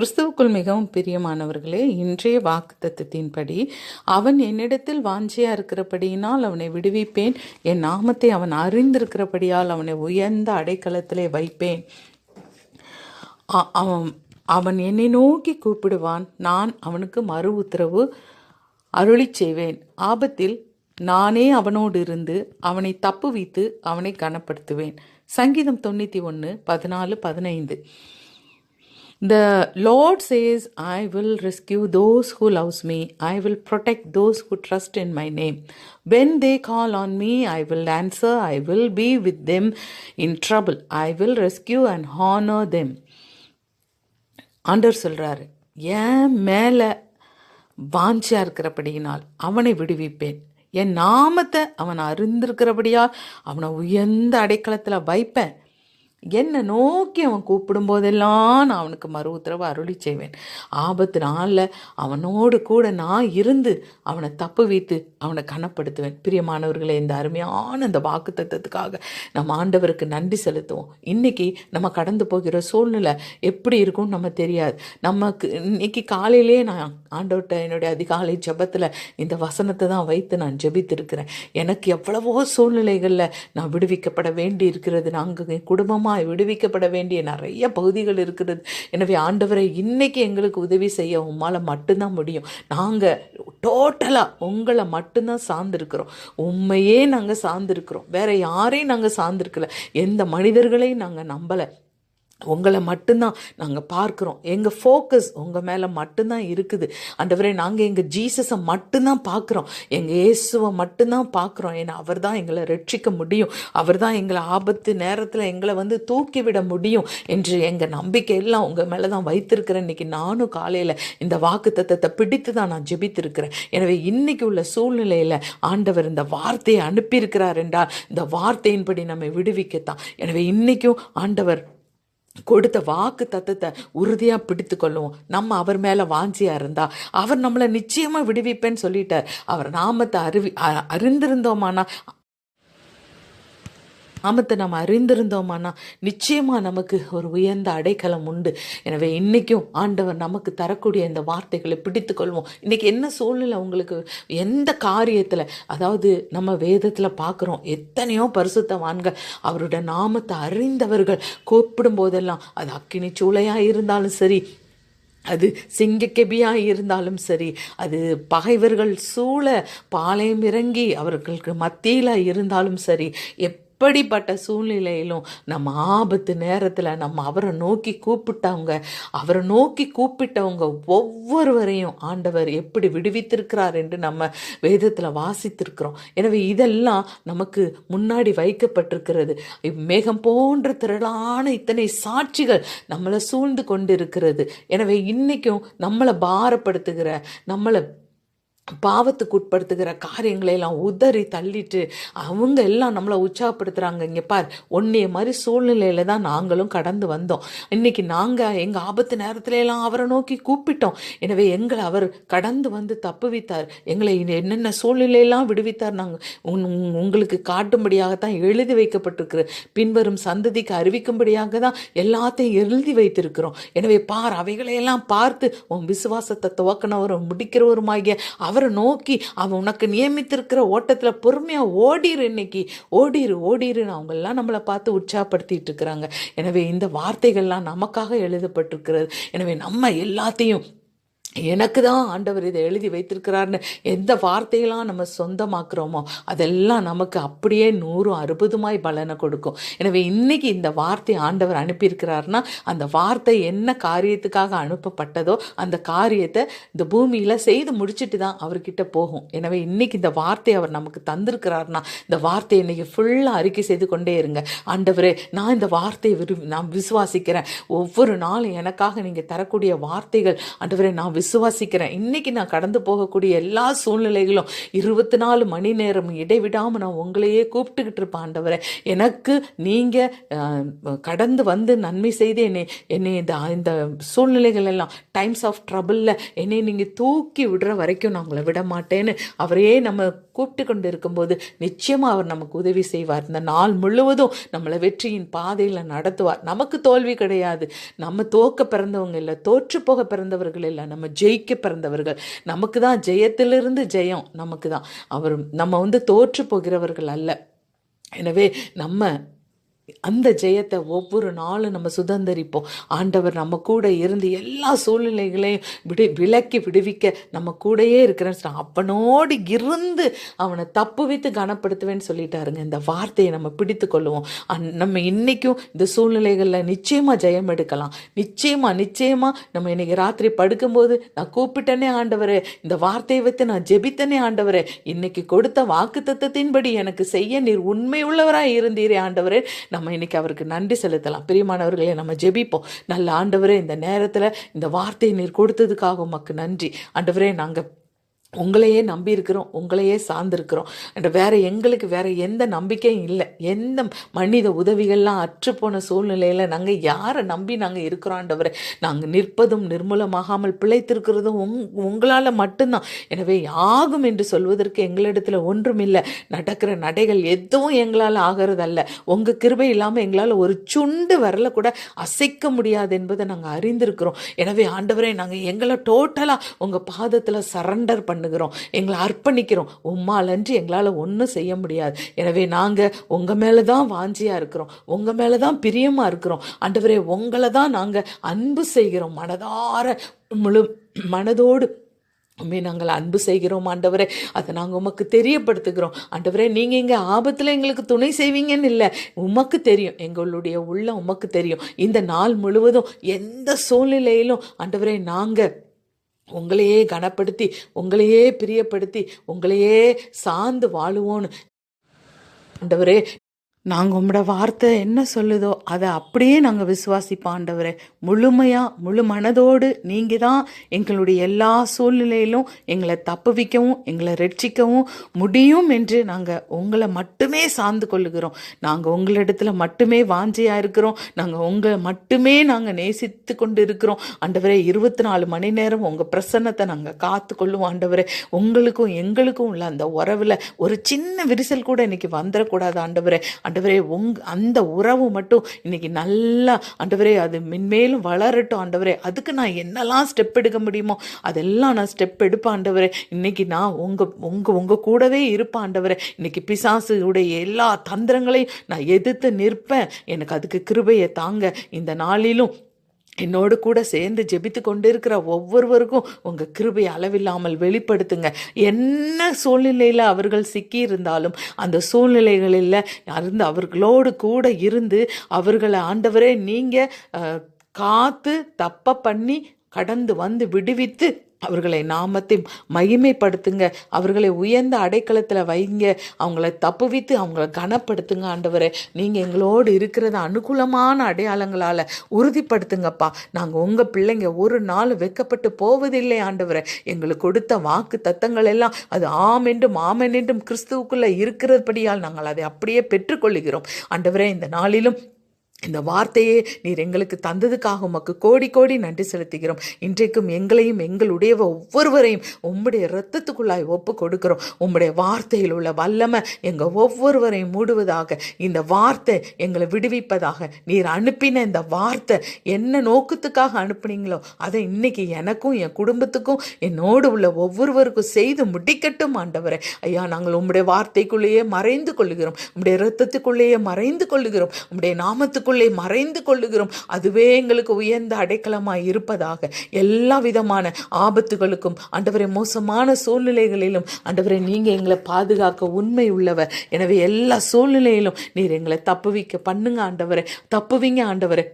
கிறிஸ்துவுக்குள் மிகவும் பிரியமானவர்களே, இன்றைய வாக்குத்தத்தத்தின்படி அவன் என்னிடத்தில் வாஞ்சையா இருக்கிறபடியினால் அவனை விடுவிப்பேன், என் நாமத்தை அவன் அறிந்திருக்கிறபடியால் அவனை உயர்ந்த அடைக்கலத்திலே வைப்பேன். அவன் என்னை நோக்கி கூப்பிடுவான், நான் அவனுக்கு மறு உத்தரவு அருளிச் செய்வேன். ஆபத்தில் நானே அவனோடு இருந்து அவனை தப்புவித்து அவனை கனப்படுத்துவேன். சங்கீதம் 91, 14, 15. The Lord says, I will rescue those who loves me. I will protect those who trust in my name. When they call on me, I will answer. I will be with them in trouble. I will rescue and honor them. ஆண்டவர் சொல்றாரு, என் மேல வாஞ்சியா இருக்கிறபடியினால் அவனை விடுவிப்பேன், என் நாமத்தை அவன் அறிந்திருக்கிறபடியால் அவனை உயர்ந்த அடைக்கலத்தில் வைப்பேன். என்னை நோக்கி அவன் கூப்பிடும் போதெல்லாம் நான் அவனுக்கு மறு உத்தரவு அருளி செய்வேன். ஆபத்து நாளில் அவனோடு கூட நான் இருந்து அவனை தப்பு வைத்து அவனை கனப்படுத்துவேன். பிரியமானவர்களே, இந்த அருமையான இந்த வாக்கு தத்துவத்துக்காக நம்ம ஆண்டவருக்கு நன்றி செலுத்துவோம். இன்னைக்கு நம்ம கடந்து போகிற சூழ்நிலை எப்படி இருக்கும்னு நம்ம தெரியாது. நமக்கு இன்னைக்கு காலையிலேயே நான் ஆண்டவர்கிட்ட என்னுடைய அதிகாலை ஜெபத்தில் இந்த வசனத்தை தான் வைத்து நான் ஜெபித்திருக்கிறேன். எனக்கு எவ்வளவோ சூழ்நிலைகளில் நான் விடுவிக்கப்பட வேண்டி இருக்கிறது. நாங்கள் குடும்பமாக விடுவிக்கப்பட வேண்டிய நிறைய பகுதிகள் இருக்கிறது. எனவே ஆண்டவரை இன்னைக்கு எங்களுக்கு உதவி செய்ய உம்மால மட்டும்தான் முடியும். நாங்கள் டோட்டலாக உங்களை மட்டும்தான் சார்ந்திருக்கிறோம். உண்மையே நாங்கள் சார்ந்திருக்கிறோம். வேற யாரையும் நாங்கள் சார்ந்திருக்கல. எந்த மனிதர்களையும் நாங்கள் நம்பலை. உங்களை மட்டும்தான் நாங்கள் பார்க்குறோம். எங்கள் ஃபோக்கஸ் உங்கள் மேலே மட்டும்தான் இருக்குது. ஆண்டவரே, நாங்கள் எங்கள் ஜீசஸை மட்டும்தான் பார்க்குறோம். எங்கள் இயேசுவை மட்டும்தான் பார்க்குறோம். ஏன்னா அவர் தான் எங்களை ரட்சிக்க முடியும். அவர் தான் எங்களை ஆபத்து நேரத்தில் எங்களை தூக்கிவிட முடியும் என்று எங்கள் நம்பிக்கை எல்லாம் உங்கள் மேலே தான் வைத்திருக்கிறேன். இன்றைக்கி நானும் காலையில் இந்த வாக்கு தத்தத்தை பிடித்து தான் நான் ஜெபித்திருக்கிறேன். எனவே இன்னைக்கு உள்ள சூழ்நிலையில் ஆண்டவர் இந்த வார்த்தையை அனுப்பியிருக்கிறார் என்றால் இந்த வார்த்தையின்படி நம்மை விடுவிக்கத்தான். எனவே இன்னைக்கும் ஆண்டவர் கொடுத்த வாக்கு தத்தத்தை உறுதியாக பிடித்து கொள்ளுவோம். நம்ம அவர் மேலே வாஞ்சியாக இருந்தால் அவர் நம்மளை நிச்சயமாக விடுவிப்பேன்னு சொல்லிட்டார். அவர் நாமத்தை அறிந்திருந்தோமானா நம்ம அறிந்திருந்தோமானா நிச்சயமாக நமக்கு ஒரு உயர்ந்த அடைக்கலம் உண்டு. எனவே இன்றைக்கும் ஆண்டவர் நமக்கு தரக்கூடிய இந்த வார்த்தைகளை பிடித்து கொள்வோம். இன்றைக்கி என்ன சூழ்நிலை உங்களுக்கு, எந்த காரியத்தில், அதாவது நம்ம வேதத்தில் பார்க்குறோம் எத்தனையோ பரிசுத்தவான்கள் அவருடைய நாமத்தை அறிந்தவர்கள் கூப்பிடும் போதெல்லாம் அது அக்கினி சூளையாக இருந்தாலும் சரி, அது சிங்கக்கெபியாக இருந்தாலும் சரி, அது பகைவர்கள் சூழ பாளையம் இறங்கி அவர்களுக்கு மத்தியில் இருந்தாலும் சரி, எப்படிப்பட்ட சூழ்நிலையிலும் நம்ம ஆபத்து நேரத்தில் நம்ம அவரை நோக்கி கூப்பிட்டவங்க ஒவ்வொருவரையும் ஆண்டவர் எப்படி விடுவித்திருக்கிறார் என்று நம்ம வேதத்தில் வாசித்திருக்கிறோம். எனவே இதெல்லாம் நமக்கு முன்னாடி வைக்கப்பட்டிருக்கிறது. மேகம் போன்ற திரளான இத்தனை சாட்சிகள் நம்மளை சூழ்ந்து கொண்டிருக்கிறது. எனவே இன்னைக்கும் நம்மளை பாரப்படுத்துகிற, நம்மளை பாவத்துக்கு உட்படுத்துகிற காரியங்களை எல்லாம் உதறி தள்ளிட்டு அவங்க எல்லாம் நம்மளை உற்சாகப்படுத்துகிறாங்க. இங்கே பார், ஒன்றைய மாதிரி சூழ்நிலையில் தான் நாங்களும் கடந்து வந்தோம். இன்றைக்கி நாங்கள் எங்கள் ஆபத்து நேரத்துல எல்லாம் அவரை நோக்கி கூப்பிட்டோம். எனவே எங்களை அவர் கடந்து வந்து தப்புவித்தார். எங்களை என்னென்ன சூழ்நிலையெல்லாம் விடுவித்தார் நாங்கள் உங்களுக்கு காட்டும்படியாகத்தான் எழுதி வைக்கப்பட்டிருக்கிற, பின்வரும் சந்ததிக்கு அறிவிக்கும்படியாக தான் எல்லாத்தையும் எழுதி வைத்திருக்கிறோம். எனவே பார், அவைகளையெல்லாம் பார்த்து உன் விசுவாசத்தை துவக்கினவரும் முடிக்கிறவருமாகிய அவரை நோக்கி அவன் உனக்கு நியமித்திருக்கிற ஓட்டத்தில் பொறுமையாக ஓடிரு, இன்னைக்கு ஓடிருன்னு அவங்கெல்லாம் நம்மளை பார்த்து உற்சாகப்படுத்திட்டு இருக்கிறாங்க. எனவே இந்த வார்த்தைகள்லாம் நமக்காக எழுதப்பட்டிருக்கிறது. எனவே நம்ம எல்லாத்தையும் எனக்கு தான் ஆண்டவர் இதை எழுதி வைத்திருக்கிறார்னு எந்த வார்த்தையெல்லாம் நம்ம சொந்தமாக்குறோமோ அதெல்லாம் நமக்கு அப்படியே 160 பலனை கொடுக்கும். எனவே இன்னைக்கு இந்த வார்த்தை ஆண்டவர் அனுப்பியிருக்கிறார்னா அந்த வார்த்தை என்ன காரியத்துக்காக அனுப்பப்பட்டதோ அந்த காரியத்தை இந்த பூமியில் செய்து முடிச்சுட்டு தான் அவர்கிட்ட போகும். எனவே இன்னைக்கு இந்த வார்த்தை அவர் நமக்கு தந்திருக்கிறார்னா இந்த வார்த்தையை இன்னைக்கு ஃபுல்லாக அறிக்கை செய்து கொண்டே இருங்க. ஆண்டவரே, நான் இந்த வார்த்தையை நான் விசுவாசிக்கிறேன். ஒவ்வொரு நாளும் எனக்காக நீங்கள் தரக்கூடிய வார்த்தைகள் ஆண்டவரே நான் விசுவாசிக்கிறேன். இன்னைக்கு நான் கடந்து போகக்கூடிய எல்லா சூழ்நிலைகளும் 24 மணி நேரம் இடைவிடாமல் நான் உங்களையே கூப்பிட்டுக்கிட்டு இருப்பேன் ஆண்டவரே. எனக்கு நீங்கள் கடந்து வந்து நன்மை செய்து என்னை இந்த சூழ்நிலைகள் எல்லாம் டைம்ஸ் ஆஃப் ட்ரபிளில் என்னை நீங்கள் தூக்கி விடுற வரைக்கும் நான் உங்களை விட மாட்டேன்னு அவரையே நம்ம கூப்பிட்டு கொண்டு இருக்கும்போது நிச்சயமாக அவர் நமக்கு உதவி செய்வார். இந்த நாள் முழுவதும் நம்மளை வெற்றியின் பாதையில் நடத்துவார். நமக்கு தோல்வி கிடையாது. நம்ம தோக்க பிறந்தவங்க இல்லை, தோற்று போக பிறந்தவர்கள் இல்லை, நம்ம ஜெயிக்க பிறந்தவர்கள். நமக்கு தான் ஜெயத்திலிருந்து ஜெயம் நமக்கு தான். நம்ம தோற்று போகிறவர்கள் அல்ல. எனவே நம்ம அந்த ஜெயத்தை ஒவ்வொரு நாளும் நம்ம சுதந்திரிப்போம். ஆண்டவர் நம்ம கூட இருந்து எல்லா சூழ்நிலைகளையும் விலக்கி விடுவிக்க நம்ம கூடயே இருக்கிறேன்னு அப்பனோடு இருந்து அவனை தப்பு வைத்து கனப்படுத்துவேன்னு சொல்லிட்டாருங்க. இந்த வார்த்தையை நம்ம பிடித்து கொள்ளுவோம். நம்ம இன்னைக்கும் இந்த சூழ்நிலைகளில் நிச்சயமாக ஜெயம் எடுக்கலாம். நிச்சயமாக நம்ம இன்னைக்கு ராத்திரி படுக்கும்போது நான் கூப்பிட்டனே ஆண்டவரே, இந்த வார்த்தையை வைத்து நான் ஜெபித்தனே ஆண்டவரே, இன்னைக்கு கொடுத்த வாக்கு தத்தத்தின்படி எனக்கு செய்ய நீர் உண்மை உள்ளவராக இருந்தீரே ஆண்டவரே, நம்ம இன்னைக்கு அவருக்கு நன்றி செலுத்தலாம். பிரியமானவர்களே, நம்ம ஜெபிப்போம். நல்ல ஆண்டவரே, இந்த நேரத்தில் இந்த வார்த்தையை நீர் கொடுத்ததுக்காக உமக்கு நன்றி ஆண்டவரே. நாங்கள் உங்களையே நம்பி இருக்கிறோம், உங்களையே சார்ந்திருக்கிறோம். எங்களுக்கு வேற எந்த நம்பிக்கையும் இல்லை. எந்த மனித உதவிகள்லாம் அற்றுப்போன சூழ்நிலையில் நாங்கள் யாரை நம்பி நாங்கள் இருக்கிறோம் ஆண்டவரே. நாங்கள் நிற்பதும் நிர்மூலமாகாமல் பிழைத்திருக்கிறதும் உங்களால் மட்டும்தான். எனவே ஆகும் என்று சொல்வதற்கு எங்களிடத்தில் ஒன்றுமில்லை. நடக்கிற நடைகள் எதுவும் எங்களால் ஆகிறதல்ல. உங்கள் கிருபை இல்லாமல் எங்களால் ஒரு சுண்டு வரல கூட அசைக்க முடியாது என்பதை நாங்கள் அறிந்திருக்கிறோம். எனவே ஆண்டவரே, நாங்கள் எங்களை டோட்டலாக உங்கள் பாதத்தில் சரண்டர் பண்ணுகிறோம், எங்களை அர்ப்பணிக்கிறோம். உம்மாலன்றி எங்களால் ஒன்றும் செய்ய முடியாது. எனவே நாங்கள் உங்கள் மேலே தான் வாஞ்சியாக இருக்கிறோம், உங்கள் மேலே தான் பிரியமாக இருக்கிறோம் ஆண்டவரே. உங்களை தான் நாங்கள் அன்பு செய்கிறோம், முழு மனதோடு நாங்கள் அன்பு செய்கிறோம் ஆண்டவரே. அதை நாங்கள் உமக்கு தெரியப்படுத்துகிறோம் ஆண்டவரே. நீங்கள் எங்கள் ஆபத்தில் எங்களுக்கு துணை செய்வீங்கன்னு இல்லை, உமக்கு தெரியும், எங்களுடைய உள்ளம் உமக்கு தெரியும். இந்த நாள் முழுவதும் எந்த சூழ்நிலையிலும் ஆண்டவரே நாங்கள் உங்களையே கனப்படுத்தி, உங்களையே பிரியப்படுத்தி, உங்களையே சார்ந்து வாழுவோன்னு ஆண்டவரே. நாங்கள் உங்களோட வார்த்தை என்ன சொல்லுதோ அதை அப்படியே நாங்கள் விசுவாசிப்போம் ஆண்டவரே. முழு மனதோடு நீங்கள் தான் எங்களுடைய எல்லா சூழ்நிலையிலும் எங்களை தப்புவிக்கவும் எங்களை ரட்சிக்கவும் முடியும் என்று நாங்கள் உங்களை மட்டுமே சார்ந்து கொள்ளுகிறோம். நாங்கள் உங்களிடத்துல மட்டுமே வாஞ்சியாக இருக்கிறோம். நாங்கள் உங்களை மட்டுமே நாங்கள் நேசித்து கொண்டு இருக்கிறோம் ஆண்டவரே. 24 மணி நேரம் உங்கள் பிரசன்னத்தை நாங்கள் காத்து கொள்ளுவோம் ஆண்டவரே. உங்களுக்கும் எங்களுக்கும் உள்ள அந்த உறவில் ஒரு சின்ன விரிசல் கூட இன்னைக்கு வந்துடக்கூடாது ஆண்டவரே. ஆண்டவரே, அந்த உறவு மட்டும் இன்னைக்கு நல்லா ஆண்டவரே அது மென்மேலும் வளரட்டும் ஆண்டவரே. அதுக்கு நான் என்னெல்லாம் ஸ்டெப் எடுக்க முடியுமோ அதெல்லாம் நான் ஸ்டெப் எடுப்பேன் ஆண்டவரே. இன்னைக்கு நான் உங்க கூடவே இருப்பேன் ஆண்டவரே. இன்னைக்கு பிசாசுடைய எல்லா தந்திரங்களையும் நான் எதிர்த்து நிற்பேன். எனக்கு அதுக்கு கிருபையை தாங்க. இந்த நாளிலும் என்னோடு கூட சேர்ந்து ஜெபித்து கொண்டு இருக்கிற ஒவ்வொருவருக்கும் உங்கள் கிருபை அளவில்லாமல் வெளிப்படுத்துங்க. என்ன சூழ்நிலையில் அவர்கள் சிக்கி இருந்தாலும் அந்த சூழ்நிலைகளில் இருந்து அவர்களோடு கூட இருந்து அவர்களை ஆண்டவரே நீங்கள் காத்து தப்ப பண்ணி கடந்து வந்து விடுவித்து அவர்களை நாமத்தை மகிமைப்படுத்துங்க. அவர்களை உயர்ந்த அடைக்கலத்தில் வைங்க. அவங்கள தப்புவித்து அவங்கள கனப்படுத்துங்க ஆண்டவரே. நீங்கள் எங்களோடு இருக்கிறத அனுகூலமான அடையாளங்களால் உறுதிப்படுத்துங்கப்பா. நாங்கள் உங்கள் பிள்ளைங்க ஒரு நாள் வெக்கப்பட்டு போவதில்லை ஆண்டவரே. எங்களுக்கு கொடுத்த வாக்கு தத்தங்கள் எல்லாம் அது ஆமென்றும் என்றும் கிறிஸ்துவுக்குள்ளே இருக்கிறபடியால் நாங்கள் அதை அப்படியே பெற்றுக்கொள்ளுகிறோம் ஆண்டவரே. இந்த நாளிலும் இந்த வார்த்தையே நீர் எங்களுக்கு தந்ததுக்காக உமக்கு கோடி கோடி நன்றி செலுத்துகிறோம். இன்றைக்கும் எங்களையும் எங்களுடைய ஒவ்வொருவரையும் உம்முடைய இரத்தத்துக்குள்ளாய் ஒப்பு கொடுக்கிறோம். உம்முடைய வார்த்தையில் உள்ள வல்லமை எங்கள் ஒவ்வொருவரையும் மூடுவதாக, இந்த வார்த்தை எங்களை விடுவிப்பதாக. நீர் அனுப்பின இந்த வார்த்தை என்ன நோக்கத்துக்காக அனுப்புனீங்களோ அதை இன்னைக்கு எனக்கும் என் குடும்பத்துக்கும் என்னோடு உள்ள ஒவ்வொருவருக்கும் செய்து முடிக்கட்டும் ஆண்டவரே. ஐயா, நாங்கள் உம்முடைய வார்த்தைக்குள்ளேயே மறைந்து கொள்ளுகிறோம், உம்முடைய இரத்தத்துக்குள்ளேயே மறைந்து கொள்ளுகிறோம், உம்முடைய நாமத்துக்கு மறைந்து கொள்ளுகிறோம். அதுவே எங்களுக்கு உயர்ந்த அடைக்கலமாய் இருப்பதாக. எல்லா விதமான ஆபத்துகளுக்கும் ஆண்டவரே, மோசமான சூழ்நிலைகளிலும் ஆண்டவரே நீங்க எங்களை பாதுகாக்க உண்மை உள்ளவர். எனவே எல்லா சூழ்நிலையிலும் நீர் எங்களை தப்புவிக்க பண்ணுங்க ஆண்டவரே. தப்புவிங்க ஆண்டவரே.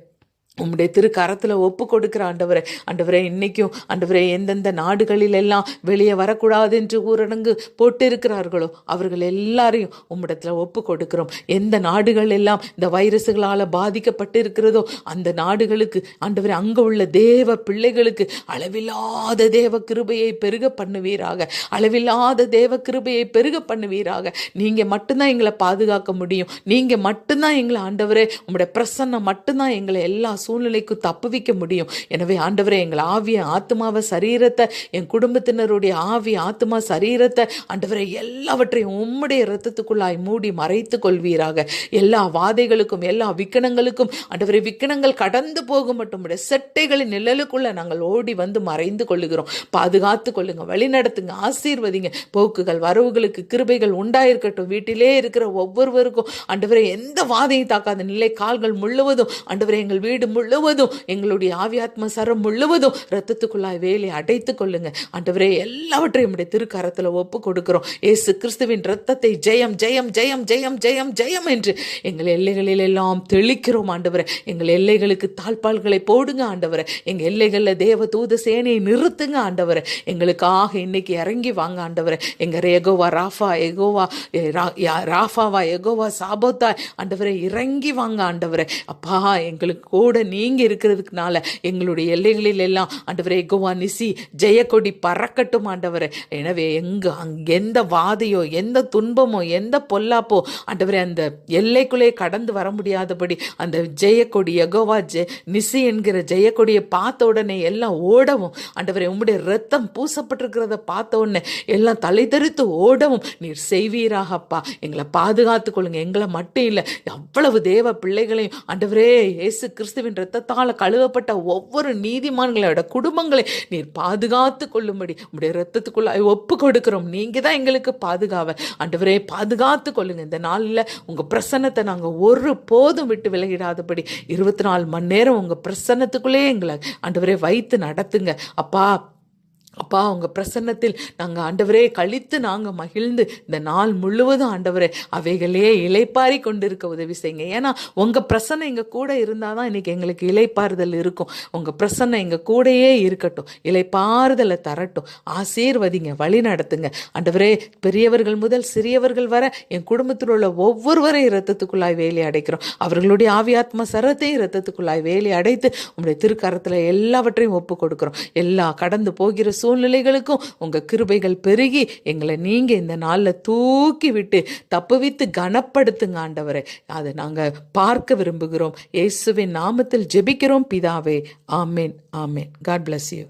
உம்முடைய திருக்கரத்தில் ஒப்பு கொடுக்கிற ஆண்டவரே. ஆண்டவரே, இன்னைக்கும் ஆண்டவரே, எந்தெந்த நாடுகளில் எல்லாம் வெளியே வரக்கூடாது என்று ஊரடங்கு போட்டு இருக்கிறார்களோ அவர்கள் எல்லாரையும் உம்மிடத்தில் ஒப்பு கொடுக்கிறோம். எந்த நாடுகள் எல்லாம் இந்த வைரஸுகளால் பாதிக்கப்பட்டு இருக்கிறதோ அந்த நாடுகளுக்கு ஆண்டவரே, அங்கே உள்ள தேவ பிள்ளைகளுக்கு அளவில்லாத தேவ கிருபையை பெருக பண்ணுவீராக. அளவில்லாத தேவ கிருபையை பெருக பண்ணுவீராக. நீங்கள் மட்டும்தான் எங்களை பாதுகாக்க முடியும். நீங்கள் மட்டும்தான் எங்களை ஆண்டவரே, உம்முடைய பிரசன்னம் மட்டும்தான் எங்களை எல்லா சூழ்நிலைக்கு தப்புவிக்க முடியும். எனவே ஆண்டவரே, எங்கள் ஆவிய ஆத்மாவை சரீரத்தை, என் குடும்பத்தினருடைய ஆவி ஆத்மா சரீரத்தை ஆண்டவரே எல்லாவற்றையும் உம்முடைய இரத்தத்துக்குள்ளாய் மூடி மறைத்து கொள்வீராக. எல்லா வாதைகளுக்கும் எல்லா விக்கனங்களுக்கும் ஆண்டவரே, விக்கனங்கள் கடந்து போக மட்டும் செட்டைகளின் நிழலுக்குள்ள நாங்கள் ஓடி வந்து மறைந்து கொள்ளுகிறோம். பாதுகாத்து கொள்ளுங்க, வழி நடத்துங்க, ஆசீர்வதிங்க. போக்குகள் வரவுகளுக்கு கிருபைகள் உண்டாயிருக்கட்டும். வீட்டிலே இருக்கிற ஒவ்வொருவருக்கும் ஆண்டவரே, எந்த வாதையும் தாக்காத நிலை கால்கள் முழுவதும் ஆண்டவரே, எங்கள் வீடு முழுவதும், எங்களுடைய ஆவியாத்ம சரம் முழுவதும் இரத்தத்துக்குள்ளாய் வேலை அடைத்து கொள்ளுங்க. ஆண்டவரே, எல்லாவற்றையும் உம்முடைய திருக்கரத்தில் ஒப்பு கொடுக்கிறோம். இயேசு கிறிஸ்துவின் இரத்தத்தை ஜெயம் ஜெயம் ஜெயம் ஜெயம் ஜெயம் ஜெயம் என்று எங்கள் எல்லைகளில் எல்லாம் தெளிக்கிறோம். ஆண்டவரே, எங்கள் எல்லைகளுக்கு தாழ்பால்களை போடுங்க. ஆண்டவரே, எங்கள் எல்லைகளில் தேவ தூத சேனையை நிறுத்துங்க. ஆண்டவரே, எங்களுக்காக இன்னைக்கு இறங்கி வாங்க. ஆண்டவரே, எங்கள் எகோவா ராஃபா, எகோவா ராஃபாவா, எகோவா சாபோத்தா, ஆண்டவரே இறங்கி வாங்க. ஆண்டவரே அப்பா, எங்களுக்கு கூட நீங்க இருக்கிறதுக்குனால எங்களுடைய எல்லைகளில் எல்லாம் ஆண்டவரே எகோவா நிசி ஜெயக்கொடி பறக்கட்டும். ஆண்டவரே, எனவே எந்த வாதையோ எந்த துன்பமோ எந்த பொல்லாப்போ ஆண்டவரே அந்த எல்லைக்குள்ளே கடந்து வர முடியாதபடி அந்த ஜெயக்கொடி எகோவா நிசி என்கிற ஜெயக்கொடியை பார்த்த உடனே எல்லாம் ஓடவும், ஆண்டவரே உம்முடைய ரத்தம் பூசப்பட்டிருக்கிறத பார்த்த உடனே எல்லாம் தலை தெறித்து ஓடவும் நீர் செய்வீராகப்பா. எங்களை பாதுகாத்து கொள்ளுங்க. எங்களை மட்டும் இல்லை, அவ்வளவு தேவ பிள்ளைகளையும் ஆண்டவரே, இயேசு கிறிஸ்துவின் இரத்தத்தால் கழுவப்பட்ட ஒவ்வொரு நீதிமான்களோட குடும்பங்களை நீர் பாதுகாத்து கொள்ளும்படி உம்முடைய இரத்தத்துக்குள்ள ஒப்பு கொடுக்கிறோம். நீங்க தான் எங்களுக்கு பாதுகாவ. ஆண்டவரே, பாதுகாத்து கொள்ளுங்க. இந்த நாளில் உங்க பிரசன்னத்தை நாங்கள் ஒரு போதும் விட்டு விலகிடாதபடி 24 மணி நேரம் உங்க பிரசன்னத்துக்குள்ளே எங்களை ஆண்டவரே வைத்து நடத்துங்க. அப்பா அப்பா, உங்கள் பிரசன்னத்தில் நாங்கள் ஆண்டவரே கழித்து நாங்கள் மகிழ்ந்து இந்த நாள் முழுவதும் ஆண்டவரே அவைகளே இளைப்பாரி கொண்டிருக்க உதவி செய்யுங்க. ஏன்னா உங்கள் பிரசன்னம் எங்கள் கூட இருந்தால் தான் இன்றைக்கி எங்களுக்கு இளைப்பாறுதல் இருக்கும். உங்கள் பிரசன்னம் எங்கள் கூடையே இருக்கட்டும், இளைப்பாறுதலை தரட்டும். ஆசீர்வதிங்க, வழி நடத்துங்க. ஆண்டவரே, பெரியவர்கள் முதல் சிறியவர்கள் வர என் குடும்பத்தில் உள்ள ஒவ்வொருவரையும் இரத்தத்துக்குள்ளாய் வேலி அடைக்கிறோம். அவர்களுடைய ஆவியாத்ம சரத்தையும் இரத்தத்துக்குள்ளாய் வேலி அடைத்து உங்களுடைய திருக்கரத்தில் எல்லாவற்றையும் ஒப்பு கொடுக்குறோம். எல்லா கடந்து போகிற சூழ்நிலைகளுக்கும் உங்க கிருபைகள் பெருகி எங்களை நீங்க இந்த நாளில் தூக்கி விட்டு தப்புவித்து கனப்படுத்துங்க. ஆண்டவரே, அதை நாங்கள் பார்க்க விரும்புகிறோம். இயேசுவின் நாமத்தில் ஜெபிக்கிறோம் பிதாவே. ஆமேன், ஆமேன். God bless you.